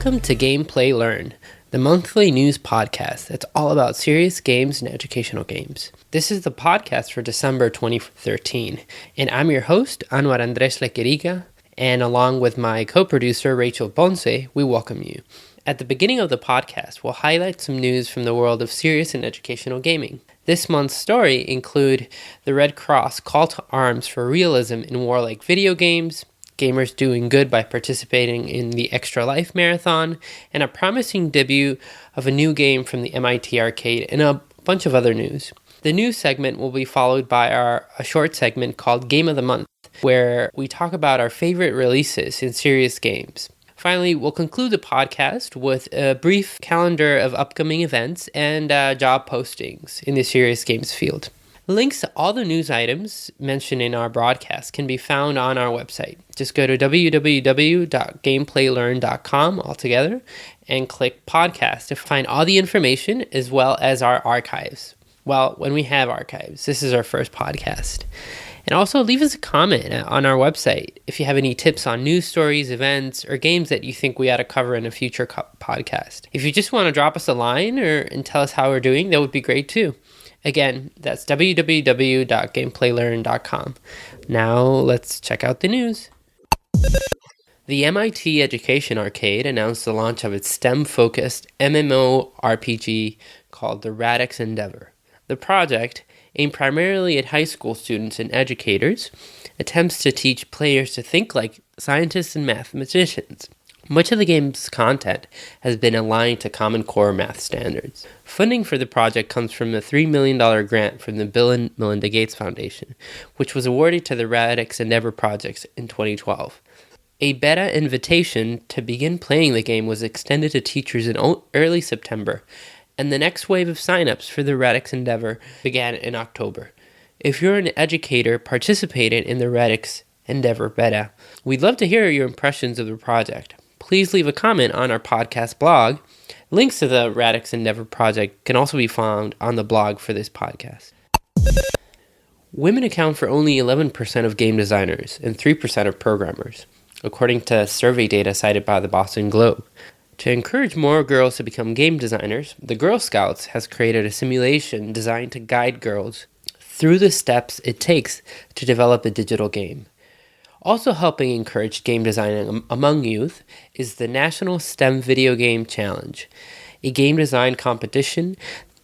Welcome to Game Play Learn, the monthly news podcast that's all about serious games and educational games. This is the podcast for December 2013, and I'm your host, Anwar Andres Lequerica, and along with my co-producer, Rachel Ponce, we welcome you. At the beginning of the podcast, we'll highlight some news from the world of serious and educational gaming. This month's story include the Red Cross call to arms for realism in warlike video games, gamers doing good by participating in the Extra Life Marathon, and a promising debut of a new game from the MIT Arcade, and a bunch of other news. The news segment will be followed by a short segment called Game of the Month, where we talk about our favorite releases in serious games. Finally, we'll conclude the podcast with a brief calendar of upcoming events and job postings in the serious games field. Links to all the news items mentioned in our broadcast can be found on our website. Just go to www.gameplaylearn.com altogether and click podcast to find all the information as well as our archives. Well, when we have archives, this is our first podcast. And also leave us a comment on our website if you have any tips on news stories, events, or games that you think we ought to cover in a future podcast. If you just want to drop us a line and tell us how we're doing, that would be great too. Again, that's www.gameplaylearn.com. Now let's check out the news. The MIT Education Arcade announced the launch of its STEM-focused MMORPG called the Radix Endeavor. The project, aimed primarily at high school students and educators, attempts to teach players to think like scientists and mathematicians. Much of the game's content has been aligned to Common Core math standards. Funding for the project comes from a $3 million grant from the Bill and Melinda Gates Foundation, which was awarded to the Radix Endeavor projects in 2012. A beta invitation to begin playing the game was extended to teachers in early September, and the next wave of signups for the Radix Endeavor began in October. If you're an educator participating in the Radix Endeavor beta, we'd love to hear your impressions of the project. Please leave a comment on our podcast blog. Links to the Radix Endeavor project can also be found on the blog for this podcast. Women account for only 11% of game designers and 3% of programmers, according to survey data cited by the Boston Globe. To encourage more girls to become game designers, the Girl Scouts has created a simulation designed to guide girls through the steps it takes to develop a digital game. Also helping encourage game design among youth is the National STEM Video Game Challenge, a game design competition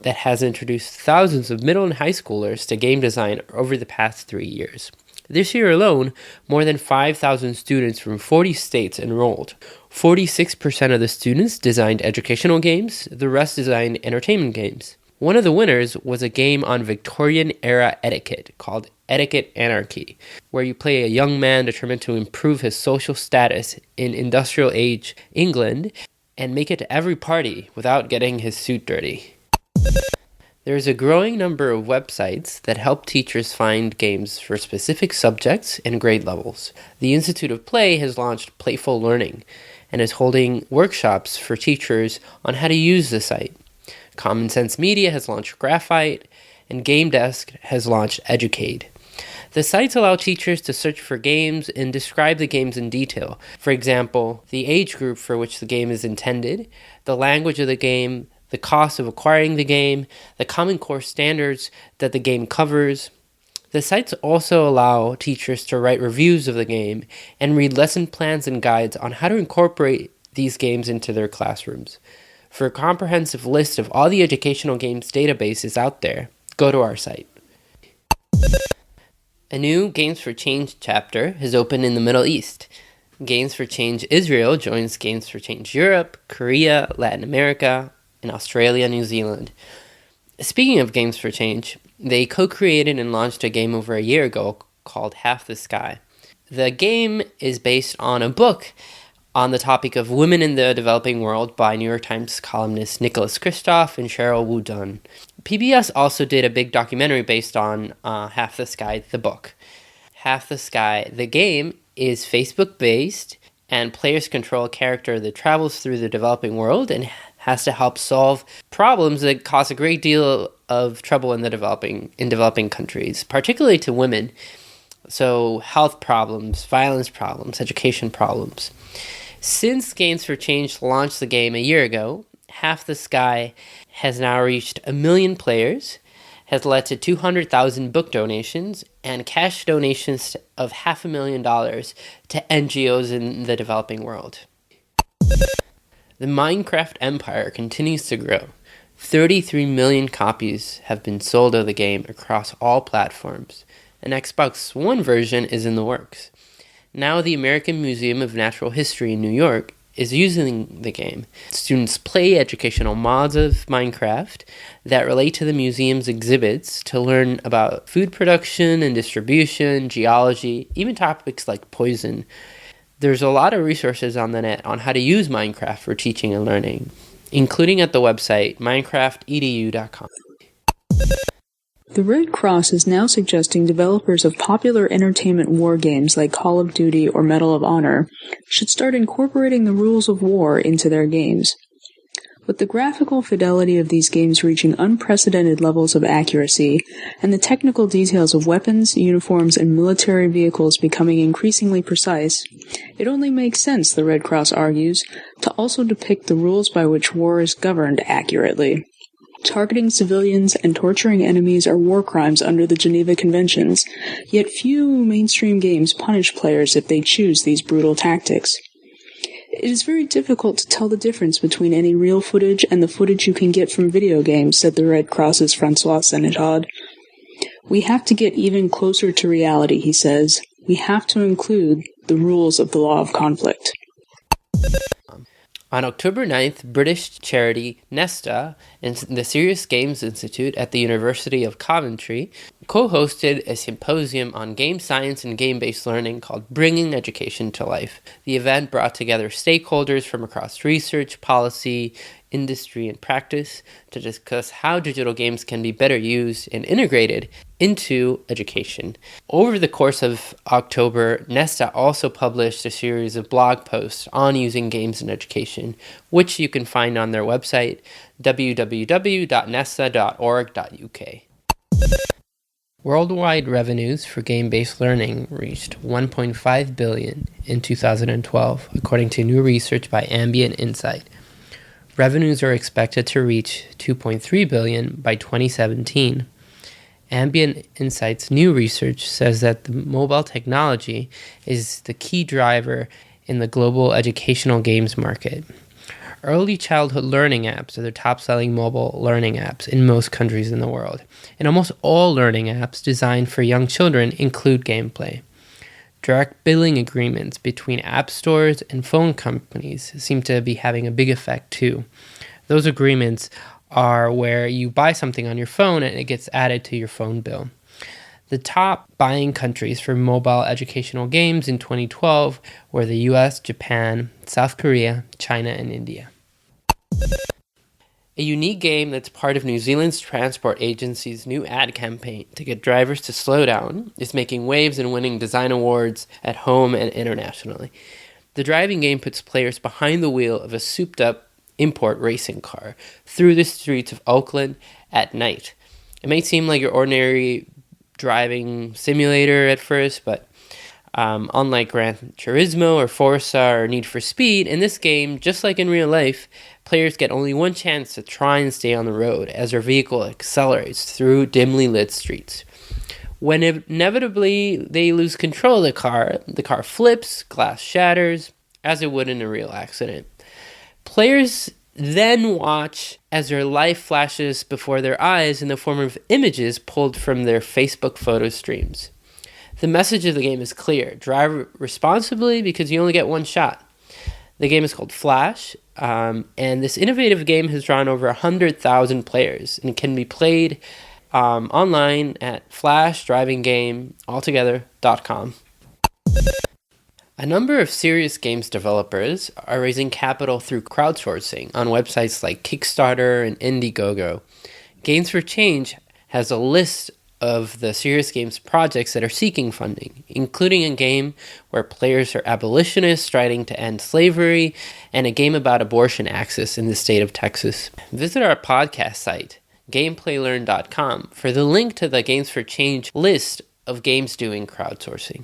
that has introduced thousands of middle and high schoolers to game design over the past 3 years. This year alone, more than 5,000 students from 40 states enrolled. 46% of the students designed educational games, the rest designed entertainment games. One of the winners was a game on Victorian-era etiquette called Etiquette Anarchy, where you play a young man determined to improve his social status in industrial age England and make it to every party without getting his suit dirty. There is a growing number of websites that help teachers find games for specific subjects and grade levels. The Institute of Play has launched Playful Learning and is holding workshops for teachers on how to use the site. Common Sense Media has launched Graphite, and Game Desk has launched Educade. The sites allow teachers to search for games and describe the games in detail. For example, the age group for which the game is intended, the language of the game, the cost of acquiring the game, the Common Core standards that the game covers. The sites also allow teachers to write reviews of the game and read lesson plans and guides on how to incorporate these games into their classrooms. For a comprehensive list of all the educational games databases out there, go to our site. A new Games for Change chapter has opened in the Middle East. Games for Change Israel joins Games for Change Europe, Korea, Latin America, and Australia, New Zealand. Speaking of Games for Change, they co-created and launched a game over a year ago called Half the Sky. The game is based on a book on the topic of women in the developing world by New York Times columnists Nicholas Kristof and Cheryl Wu Dunn. PBS also did a big documentary based on Half the Sky, the book. Half the Sky, the game, is Facebook-based, and players control a character that travels through the developing world and has to help solve problems that cause a great deal of trouble in developing countries, particularly to women. So health problems, violence problems, education problems. Since Games for Change launched the game a year ago, Half the Sky has now reached 1 million players, has led to 200,000 book donations, and cash donations of $500,000 to NGOs in the developing world. The Minecraft empire continues to grow. 33 million copies have been sold of the game across all platforms. An Xbox One version is in the works. Now the American Museum of Natural History in New York is using the game. Students play educational mods of Minecraft that relate to the museum's exhibits to learn about food production and distribution, geology, even topics like poison. There's a lot of resources on the net on how to use Minecraft for teaching and learning, including at the website minecraftedu.com. The Red Cross is now suggesting developers of popular entertainment war games like Call of Duty or Medal of Honor should start incorporating the rules of war into their games. With the graphical fidelity of these games reaching unprecedented levels of accuracy, and the technical details of weapons, uniforms, and military vehicles becoming increasingly precise, it only makes sense, the Red Cross argues, to also depict the rules by which war is governed accurately. Targeting civilians and torturing enemies are war crimes under the Geneva Conventions, yet few mainstream games punish players if they choose these brutal tactics. It is very difficult to tell the difference between any real footage and the footage you can get from video games, said the Red Cross's Francois Senechard. We have to get even closer to reality, he says. We have to include the rules of the law of conflict. On October 9th, British charity Nesta and the Serious Games Institute at the University of Coventry co-hosted a symposium on game science and game-based learning called Bringing Education to Life. The event brought together stakeholders from across research, policy, industry, and practice to discuss how digital games can be better used and integrated into education. Over the course of October, Nesta also published a series of blog posts on using games in education, which you can find on their website, www.nesta.org.uk. Worldwide revenues for game-based learning reached $1.5 billion in 2012, according to new research by Ambient Insight. Revenues are expected to reach $2.3 billion by 2017. Ambient Insight's new research says that the mobile technology is the key driver in the global educational games market. Early childhood learning apps are the top-selling mobile learning apps in most countries in the world, and almost all learning apps designed for young children include gameplay. Direct billing agreements between app stores and phone companies seem to be having a big effect too. Those agreements are where you buy something on your phone and it gets added to your phone bill. The top buying countries for mobile educational games in 2012 were the US, Japan, South Korea, China, and India. A unique game that's part of New Zealand's Transport Agency's new ad campaign to get drivers to slow down is making waves and winning design awards at home and internationally. The driving game puts players behind the wheel of a souped-up import racing car through the streets of Auckland at night. It may seem like your ordinary driving simulator at first, but unlike Gran Turismo or Forza or Need for Speed, in this game, just like in real life, players get only one chance to try and stay on the road as their vehicle accelerates through dimly lit streets. When inevitably they lose control of the car flips, glass shatters, as it would in a real accident. Players then watch as their life flashes before their eyes in the form of images pulled from their Facebook photo streams. The message of the game is clear. Drive responsibly because you only get one shot. The game is called Flash, and this innovative game has drawn over 100,000 players and can be played online at flashdrivinggame.com. A number of serious games developers are raising capital through crowdsourcing on websites like Kickstarter and Indiegogo. Games for Change has a list of the serious games projects that are seeking funding, including a game where players are abolitionists striding to end slavery, and a game about abortion access in the state of Texas. Visit our podcast site, gameplaylearn.com, for the link to the Games for Change list of games doing crowdsourcing.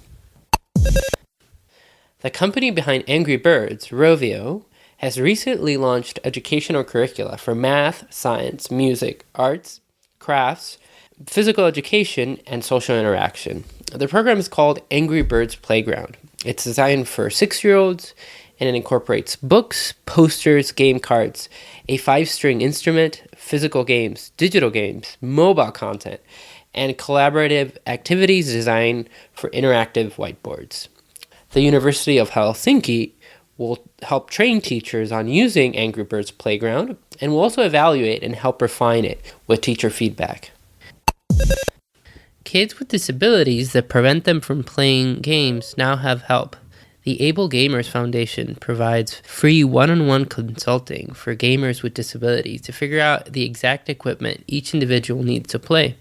The company behind Angry Birds, Rovio, has recently launched educational curricula for math, science, music, arts, crafts, physical education, and social interaction. The program is called Angry Birds Playground. It's designed for 6-year-olds, and it incorporates books, posters, game cards, a 5-string instrument, physical games, digital games, mobile content, and collaborative activities designed for interactive whiteboards. The University of Helsinki will help train teachers on using Angry Birds Playground and will also evaluate and help refine it with teacher feedback. Kids with disabilities that prevent them from playing games now have help. The Able Gamers Foundation provides free one-on-one consulting for gamers with disabilities to figure out the exact equipment each individual needs to play.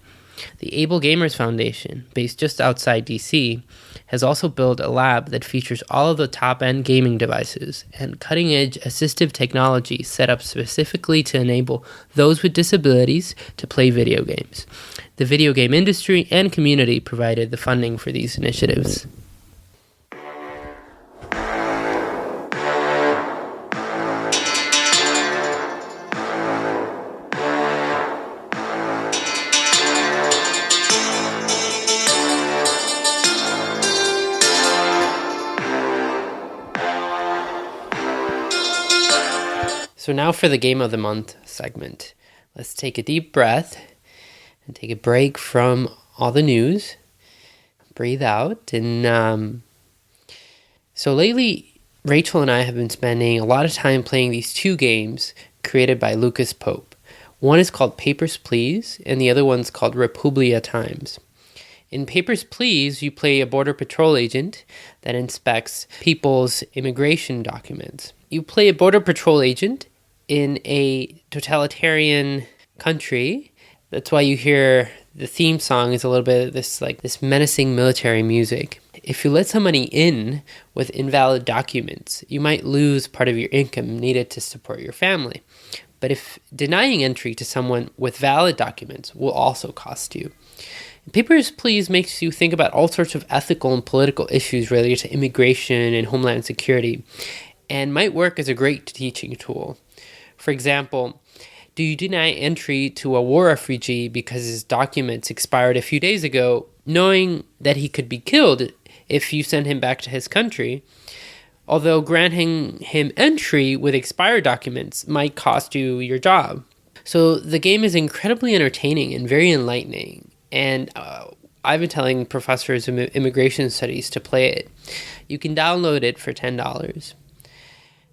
The Able Gamers Foundation, based just outside DC, has also built a lab that features all of the top-end gaming devices and cutting-edge assistive technology set up specifically to enable those with disabilities to play video games. The video game industry and community provided the funding for these initiatives. So now for the Game of the Month segment. Let's take a deep breath and take a break from all the news. Breathe out. And so lately, Rachel and I have been spending a lot of time playing these 2 games created by Lucas Pope. One is called Papers, Please, and the other one's called Republia Times. In Papers, Please, you play a Border Patrol agent that inspects people's immigration documents. You play a Border Patrol agent in a totalitarian country. That's why you hear the theme song is a little bit of this menacing military music. If you let somebody in with invalid documents, you might lose part of your income needed to support your family. But if denying entry to someone with valid documents will also cost you. Papers, Please makes you think about all sorts of ethical and political issues related to immigration and homeland security, and might work as a great teaching tool. For example, do you deny entry to a war refugee because his documents expired a few days ago, knowing that he could be killed if you send him back to his country? Although granting him entry with expired documents might cost you your job. So the game is incredibly entertaining and very enlightening. And I've been telling professors of immigration studies to play it. You can download it for $10.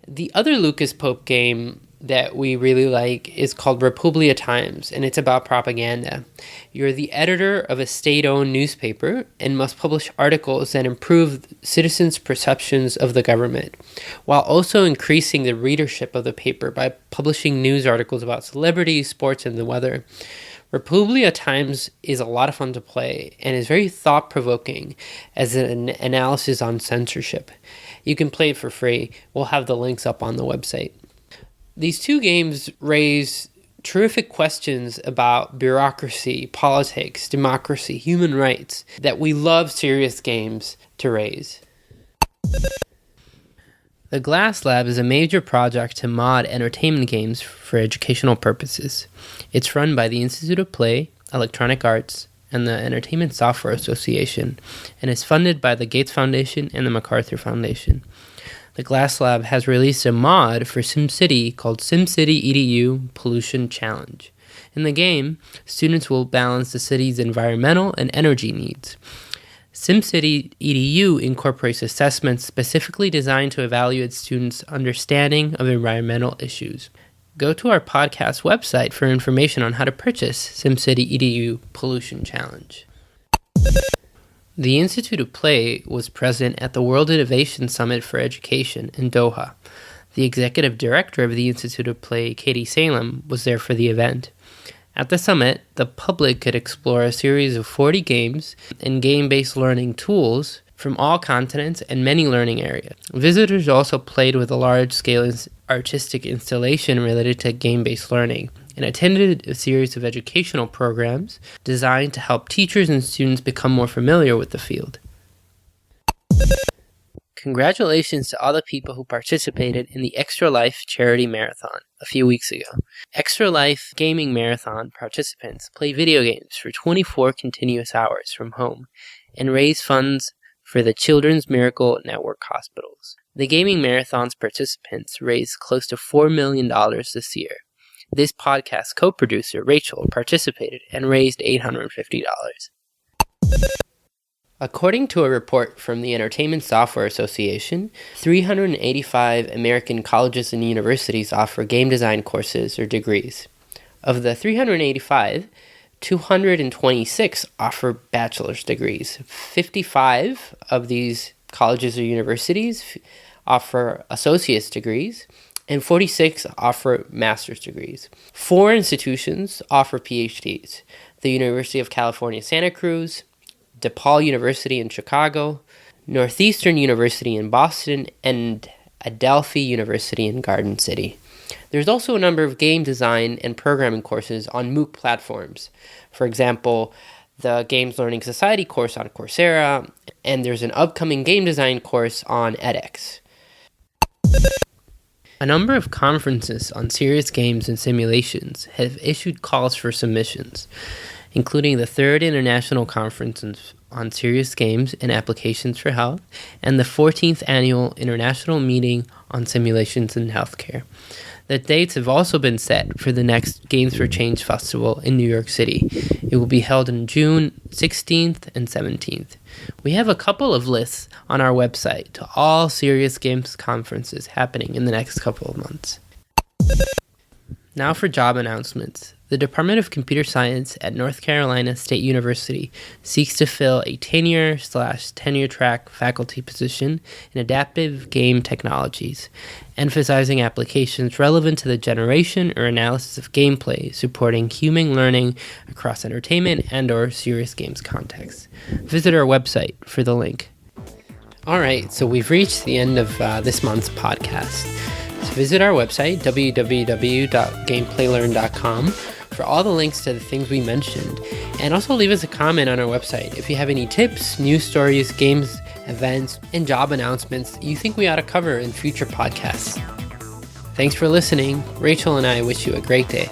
The other Lucas Pope game that we really like is called Republia Times, and it's about propaganda. You're the editor of a state-owned newspaper and must publish articles that improve citizens' perceptions of the government, while also increasing the readership of the paper by publishing news articles about celebrities, sports, and the weather. Republia Times is a lot of fun to play and is very thought-provoking as an analysis on censorship. You can play it for free. We'll have the links up on the website. These 2 games raise terrific questions about bureaucracy, politics, democracy, human rights that we love serious games to raise. The Glass Lab is a major project to mod entertainment games for educational purposes. It's run by the Institute of Play, Electronic Arts, and the Entertainment Software Association, and is funded by the Gates Foundation and the MacArthur Foundation. The Glass Lab has released a mod for SimCity called SimCity EDU Pollution Challenge. In the game, students will balance the city's environmental and energy needs. SimCity EDU incorporates assessments specifically designed to evaluate students' understanding of environmental issues. Go to our podcast website for information on how to purchase SimCity EDU Pollution Challenge. The Institute of Play was present at the World Innovation Summit for Education in Doha. The executive director of the Institute of Play, Katie Salem, was there for the event. At the summit, the public could explore a series of 40 games and game-based learning tools from all continents and many learning areas. Visitors also played with a large-scale artistic installation related to game-based learning and attended a series of educational programs designed to help teachers and students become more familiar with the field. Congratulations to all the people who participated in the Extra Life Charity Marathon a few weeks ago. Extra Life Gaming Marathon participants play video games for 24 continuous hours from home and raise funds for the Children's Miracle Network hospitals. The Gaming Marathon's participants raised close to $4 million this year. This podcast co-producer, Rachel, participated and raised $850. According to a report from the Entertainment Software Association, 385 American colleges and universities offer game design courses or degrees. Of the 385, 226 offer bachelor's degrees. 55 of these colleges or universities offer associate's degrees, and 46 offer master's degrees. 4 institutions offer PhDs: the University of California, Santa Cruz, DePaul University in Chicago, Northeastern University in Boston, and Adelphi University in Garden City. There's also a number of game design and programming courses on MOOC platforms. For example, the Games Learning Society course on Coursera, and there's an upcoming game design course on edX. A number of conferences on serious games and simulations have issued calls for submissions, including the 3rd International Conference on Serious Games and Applications for Health and the 14th Annual International Meeting on Simulations in Healthcare. The dates have also been set for the next Games for Change Festival in New York City. It will be held in June 16th and 17th. We have a couple of lists on our website to all serious games conferences happening in the next couple of months. Now for job announcements. The Department of Computer Science at North Carolina State University seeks to fill a tenure/tenure track faculty position in adaptive game technologies, emphasizing applications relevant to the generation or analysis of gameplay, supporting human learning across entertainment and/or serious games contexts. Visit our website for the link. All right, so we've reached the end of this month's podcast. So visit our website, www.gameplaylearn.com, for all the links to the things we mentioned, and also leave us a comment on our website if you have any tips, news stories, games, events, and job announcements you think we ought to cover in future podcasts. Thanks for listening. Rachel and I wish you a great day.